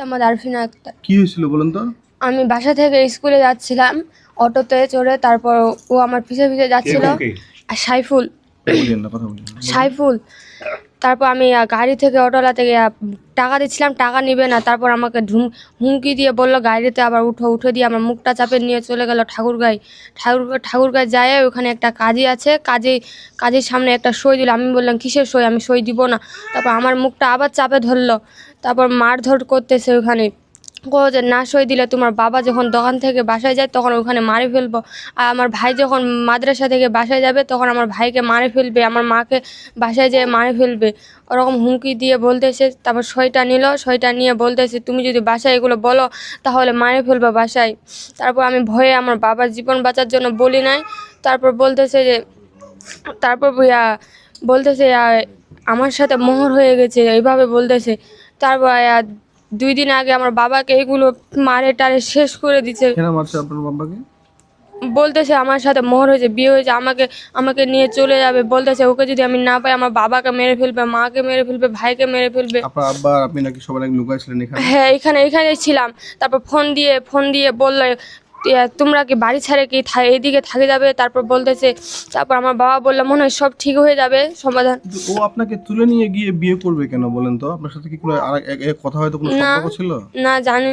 আমার আরফিনা আক্তার। কি হয়েছিল বলেন তো? আমি বাসা থেকে স্কুলে যাচ্ছিলাম অটোতে চড়ে, তারপর ও আমার পিছে পিছে যাচ্ছিল। আর সাইফুল বলেন না, কথা বলেন। সাইফুল তারপর আমি গাড়ি থেকে অটোলা থেকে টাকা দিচ্ছিলাম, টাকা নিবে না। তারপর আমাকে হুমকি দিয়ে বললো গাড়িতে আবার উঠে দিয়ে আমার মুখটা চাপে নিয়ে চলে গেল ঠাকুরগাঁয় যায়। ওখানে একটা কাজী আছে, কাজীর সামনে একটা সই দিল। আমি বললাম কিসের সই, আমি সই দিব না। তারপর আমার মুখটা আবার চাপে ধরলো, তারপর মারধর করতেছে ওখানে। যে না সই দিলে তোমার বাবা যখন দোকান থেকে বাসায় যায় তখন ওখানে মারে ফেলবো, আর আমার ভাই যখন মাদ্রাসা থেকে বাসায় যাবে তখন আমার ভাইকে মারে ফেলবে, আমার মাকে বাসায় যেয়ে মারে ফেলবে, ওরকম হুমকি দিয়ে বলতেছে। তারপর সইটা নিয়ে বলতেছে তুমি যদি বাসায় এগুলো বলো তাহলে মারে ফেলবো বাসায়। তারপর আমি ভয়ে আমার বাবার জীবন বাঁচার জন্য বলি নাই। তারপর বলতেছে যে বলতেছে আমার সাথে মোহর হয়ে গেছে, এইভাবে বলতেছে। তারপর 2 দিন আগে আমার বাবাকে এগুলো মারে টারে শেষ করে দিচ্ছে। কেন মারছে আপনার বাবাকে? বলতেছে আমার সাথে মোহর হয়েছে, বিয়ে হয়েছে, আমাকে নিয়ে চলে যাবে। বলতেছে ওকে যদি আমি না পাই আমার বাবাকে মেরে ফেলবে, মাকে মেরে ফেলবে, ভাইকে মেরে ফেলবে। আপনার আব্বা আর আপনি নাকি সবাই নাকি লুকাইছিলেন এখানে? হ্যাঁ, এখানে ছিলাম। তারপর ফোন দিয়ে বললো তোমরা কি বাড়ি ছাড়ে কি এইদিকে থাকে যাবে। তারপর আমার বাবা বললো মনে হয় সব ঠিক হয়ে যাবে, সমাধান। ও আপনাকে তুলে নিয়ে গিয়ে বিয়ে করবে কেন বলেন তো? আপনার সাথে কি কোনো কথা হয়তো কোনো সম্পর্ক ছিল? না জানি,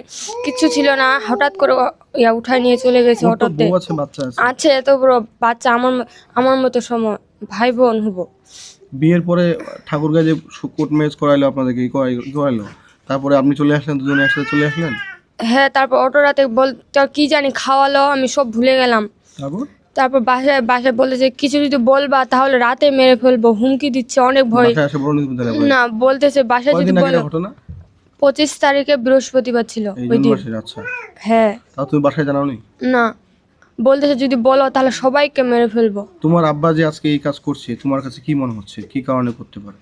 কিছু ছিল না, হঠাৎ করে উঠায় নিয়ে চলে গেছে ওর তো অটোতে। বউ আছে, বাচ্চা আছে। আছে এত বড় বাচ্চা, আমার মতো সময় ভাই বোন হবো। বিয়ের পরে ঠাকুরগাঁয় যে কোর্ট ম্যারেজ করাইলো আপনাদেরকে, করাইলো, তারপরে আপনি চলে আসলেন, দুজনে একসাথে চলে আসলেন। হ্যাঁ, তারপর অটোরাতে কি জানি খাওয়ালো, আমি সব ভুলে গেলাম। তারপর বাসায় বলেছে কিছু যদি বলবা তাহলে রাতে মেরে ফেলবো, হুমকি দিচ্ছে, অনেক ভয়। না বলতেছে বাসায় যদি বলো। 25 তারিখে বৃহস্পতিবার ছিল ওই দিন। আচ্ছা, হ্যাঁ। তাও তুমি বাসায় জানাওনি? না, বলতেছে যদি বলো তাহলে সবাইকে মেরে ফেলবো। তোমার আব্বা যে আজকে এই কাজ করছে তোমার কাছে কি মনে হচ্ছে, কি কারণে করতে পারে,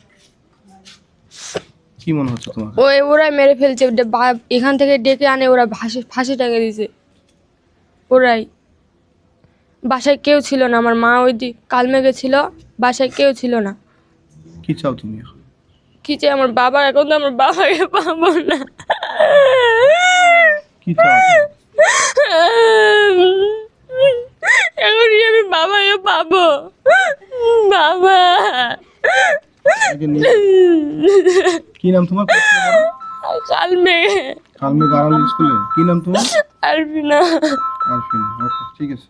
কি মনে হচ্ছে তোমার? ওরাই মেরে ফেলছে, এখান থেকে ডেকে আনে, ওরা ফাঁসি টাঙে দিয়েছে ওরাই। বাসায় কেউ ছিল না, আমার মা ওই দিন কালমেঘে ছিল, বাসায় কেউ ছিল না। কি চাও তুমি এখন? কি চাই আমার বাবা, এখন তো আমার বাবাকে পাবো না। কি চাও? এখন আমি বাবাকে পাবো, বাবা। কি নাম তোমার? কালমেঘে কালমেঘ আড়াল স্কুলে। কি নাম তোমার? আরফিনা। আরফিনা। ওকে, ঠিক আছে।